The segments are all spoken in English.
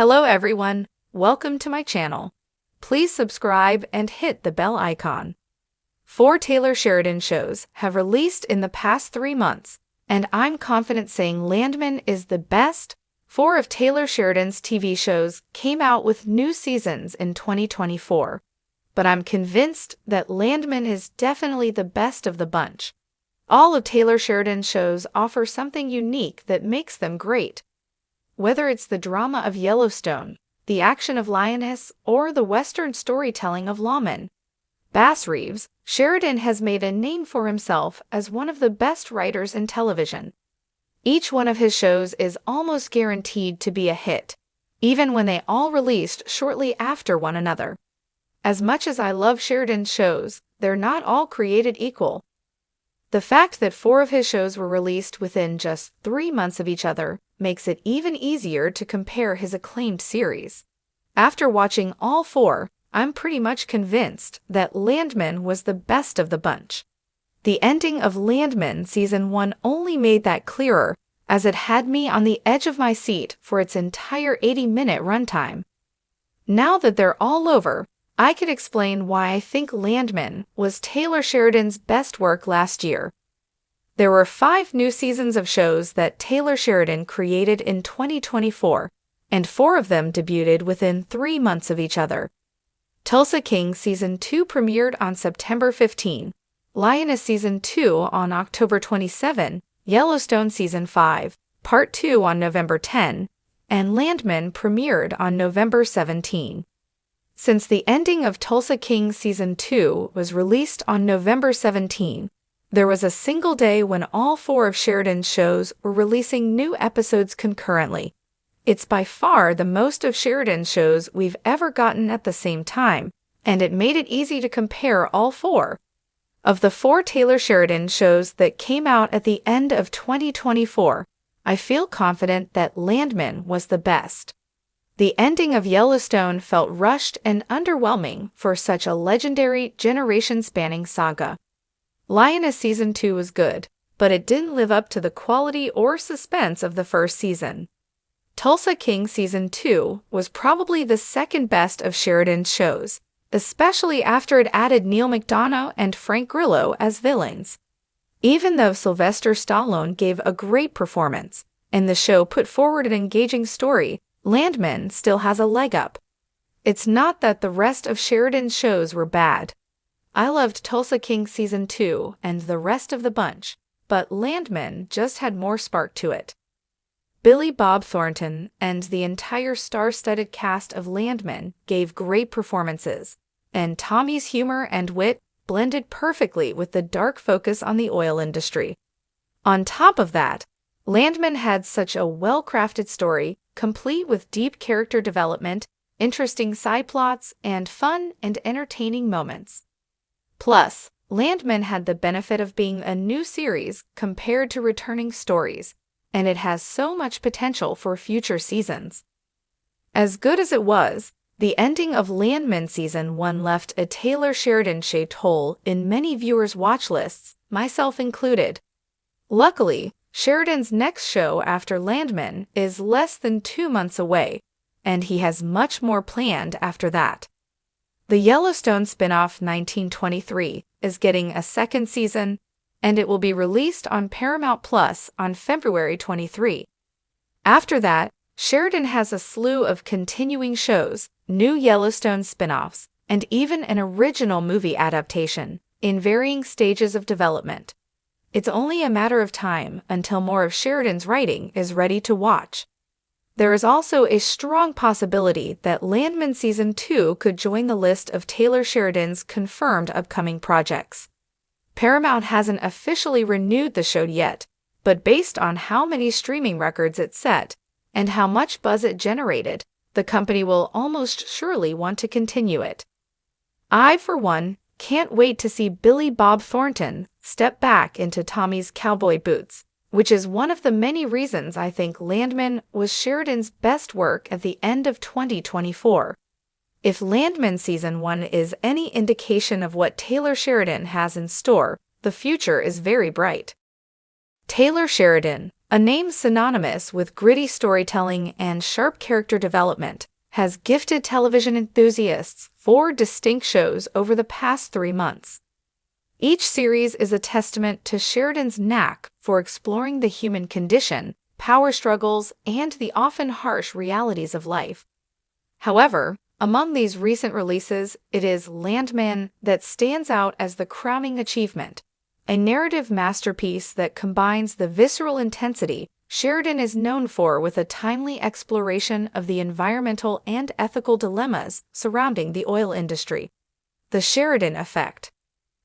Hello everyone, welcome to my channel. Please subscribe and hit the bell icon. 4 Taylor Sheridan shows have released in the past 3 months, and I'm confident saying Landman is the best. 4 of Taylor Sheridan's TV shows came out with new seasons in 2024, but I'm convinced that Landman is definitely the best of the bunch. All of Taylor Sheridan's shows offer something unique that makes them great. Whether it's the drama of Yellowstone, the action of Lioness, or the Western storytelling of Landman, Sheridan has made a name for himself as one of the best writers in television. Each one of his shows is almost guaranteed to be a hit, even when they all released shortly after one another. As much as I love Sheridan's shows, they're not all created equal. The fact that 4 of his shows were released within just 3 months of each other makes it even easier to compare his acclaimed series. After watching all 4, I'm pretty much convinced that Landman was the best of the bunch. The ending of Landman Season 1 only made that clearer, as it had me on the edge of my seat for its entire 80-minute runtime. Now that they're all over, I could explain why I think Landman was Taylor Sheridan's best work last year. There were 5 new seasons of shows that Taylor Sheridan created in 2024, and 4 of them debuted within 3 months of each other. Tulsa King Season 2 premiered on September 15, Lioness Season 2 on October 27, Yellowstone Season 5, Part 2 on November 10, and Landman premiered on November 17. Since the ending of Tulsa King Season 2 was released on November 17, there was a single day when all 4 of Sheridan's shows were releasing new episodes concurrently. It's by far the most of Sheridan's shows we've ever gotten at the same time, and it made it easy to compare all 4. Of the 4 Taylor Sheridan shows that came out at the end of 2024, I feel confident that Landman was the best. The ending of Yellowstone felt rushed and underwhelming for such a legendary, generation-spanning saga. Lioness Season 2 was good, but it didn't live up to the quality or suspense of the first season. Tulsa King Season 2 was probably the second best of Sheridan's shows, especially after it added Neil McDonough and Frank Grillo as villains. Even though Sylvester Stallone gave a great performance, and the show put forward an engaging story, Landman still has a leg up. It's not that the rest of Sheridan's shows were bad. I loved Tulsa King Season 2 and the rest of the bunch, but Landman just had more spark to it. Billy Bob Thornton and the entire star-studded cast of Landman gave great performances, and Tommy's humor and wit blended perfectly with the dark focus on the oil industry. On top of that, Landman had such a well-crafted story, complete with deep character development, interesting side plots, and fun and entertaining moments. Plus, Landman had the benefit of being a new series compared to returning stories, and it has so much potential for future seasons. As good as it was, the ending of Landman Season 1 left a Taylor Sheridan-shaped hole in many viewers' watch lists, myself included. Luckily, Sheridan's next show after Landman is less than 2 months away, and he has much more planned after that. The Yellowstone spin-off 1923 is getting a second season, and it will be released on Paramount Plus on February 23. After that, Sheridan has a slew of continuing shows, new Yellowstone spin-offs, and even an original movie adaptation in varying stages of development. It's only a matter of time until more of Sheridan's writing is ready to watch. There is also a strong possibility that Landman Season 2 could join the list of Taylor Sheridan's confirmed upcoming projects. Paramount hasn't officially renewed the show yet, but based on how many streaming records it set and how much buzz it generated, the company will almost surely want to continue it. I, for one, can't wait to see Billy Bob Thornton step back into Tommy's cowboy boots, which is one of the many reasons I think Landman was Sheridan's best work at the end of 2024. If Landman Season 1 is any indication of what Taylor Sheridan has in store, the future is very bright. Taylor Sheridan, A name synonymous with gritty storytelling and sharp character development has gifted television enthusiasts 4 distinct shows over the past 3 months. Each series is a testament to Sheridan's knack for exploring the human condition, power struggles, and the often harsh realities of life. However, among these recent releases, it is Landman that stands out as the crowning achievement, a narrative masterpiece that combines the visceral intensity Sheridan is known for with a timely exploration of the environmental and ethical dilemmas surrounding the oil industry. The Sheridan Effect.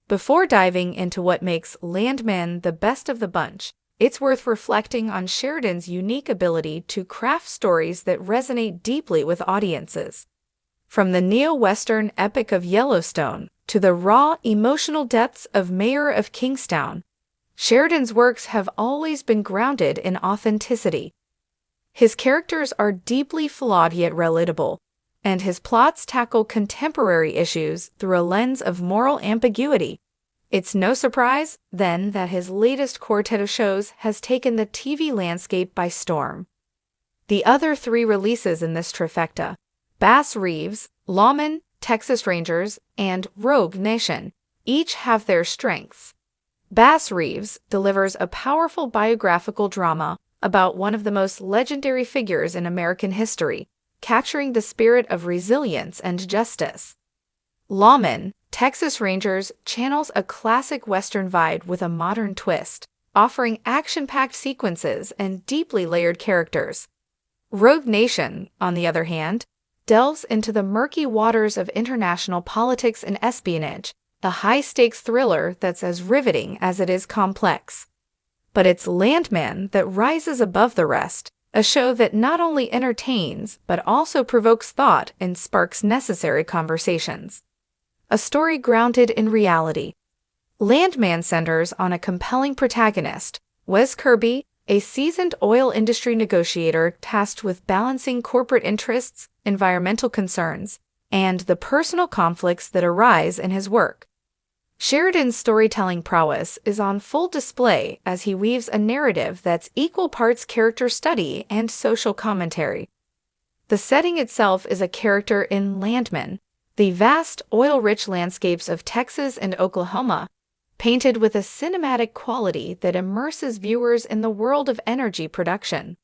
Before diving into what makes Landman the best of the bunch, it's worth reflecting on Sheridan's unique ability to craft stories that resonate deeply with audiences. From the neo-Western epic of Yellowstone to the raw, emotional depths of Mayor of Kingstown, Sheridan's works have always been grounded in authenticity. His characters are deeply flawed yet relatable, and his plots tackle contemporary issues through a lens of moral ambiguity. It's no surprise, then, that his latest quartet of shows has taken the TV landscape by storm. The other 3 releases in this trifecta, Bass Reeves, Lawman, Texas Rangers, and Rogue Nation, each have their strengths. Bass Reeves delivers a powerful biographical drama about one of the most legendary figures in American history, capturing the spirit of resilience and justice. Lawman, Texas Rangers channels a classic Western vibe with a modern twist, offering action-packed sequences and deeply layered characters. Rogue Nation, on the other hand, delves into the murky waters of international politics and espionage, a high-stakes thriller that's as riveting as it is complex. But it's Landman that rises above the rest, a show that not only entertains but also provokes thought and sparks necessary conversations. A story grounded in reality. Landman centers on a compelling protagonist, Wes Kirby, a seasoned oil industry negotiator tasked with balancing corporate interests, environmental concerns, and the personal conflicts that arise in his work. Sheridan's storytelling prowess is on full display as he weaves a narrative that's equal parts character study and social commentary. The setting itself is a character in Landman, the vast, oil-rich landscapes of Texas and Oklahoma, painted with a cinematic quality that immerses viewers in the world of energy production.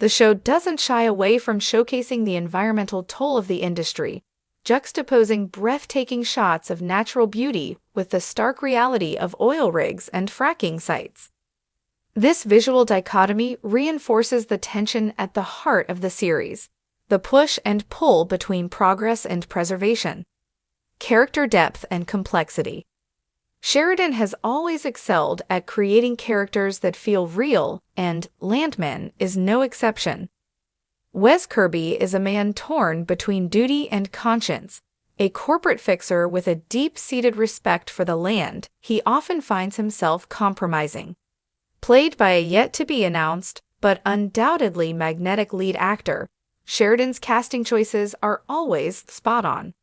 The show doesn't shy away from showcasing the environmental toll of the industry, juxtaposing breathtaking shots of natural beauty with the stark reality of oil rigs and fracking sites. This visual dichotomy reinforces the tension at the heart of the series, the push and pull between progress and preservation, character depth and complexity. Sheridan has always excelled at creating characters that feel real, and Landman is no exception. Wes Kirby is a man torn between duty and conscience, a corporate fixer with a deep-seated respect for the land he often finds himself compromising. Played by a yet-to-be-announced, but undoubtedly magnetic lead actor, Sheridan's casting choices are always spot-on.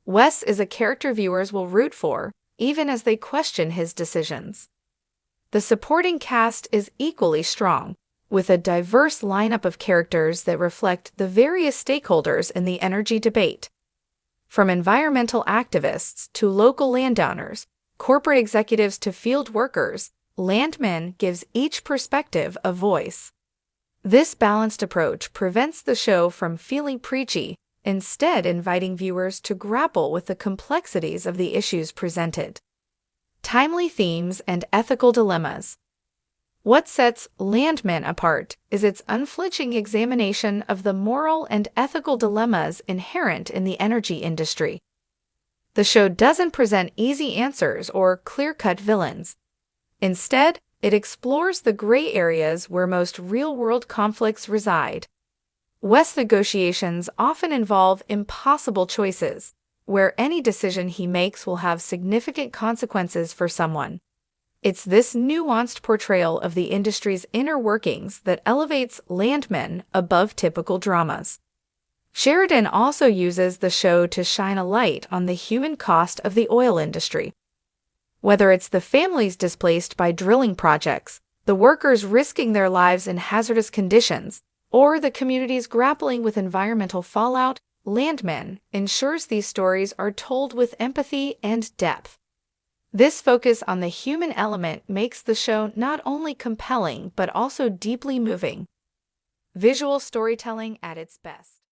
Wes is a character viewers will root for, even as they question his decisions. The supporting cast is equally strong, with a diverse lineup of characters that reflect the various stakeholders in the energy debate. From environmental activists to local landowners, corporate executives to field workers, Landman gives each perspective a voice. This balanced approach prevents the show from feeling preachy, instead inviting viewers to grapple with the complexities of the issues presented. Timely themes and ethical dilemmas. What sets Landman apart is its unflinching examination of the moral and ethical dilemmas inherent in the energy industry. The show doesn't present easy answers or clear-cut villains. Instead, it explores the gray areas where most real-world conflicts reside. Wes' negotiations often involve impossible choices, where any decision he makes will have significant consequences for someone. It's this nuanced portrayal of the industry's inner workings that elevates Landman above typical dramas. Sheridan also uses the show to shine a light on the human cost of the oil industry. Whether it's the families displaced by drilling projects, the workers risking their lives in hazardous conditions, or the communities grappling with environmental fallout, Landman ensures these stories are told with empathy and depth. This focus on the human element makes the show not only compelling but also deeply moving. Visual storytelling at its best.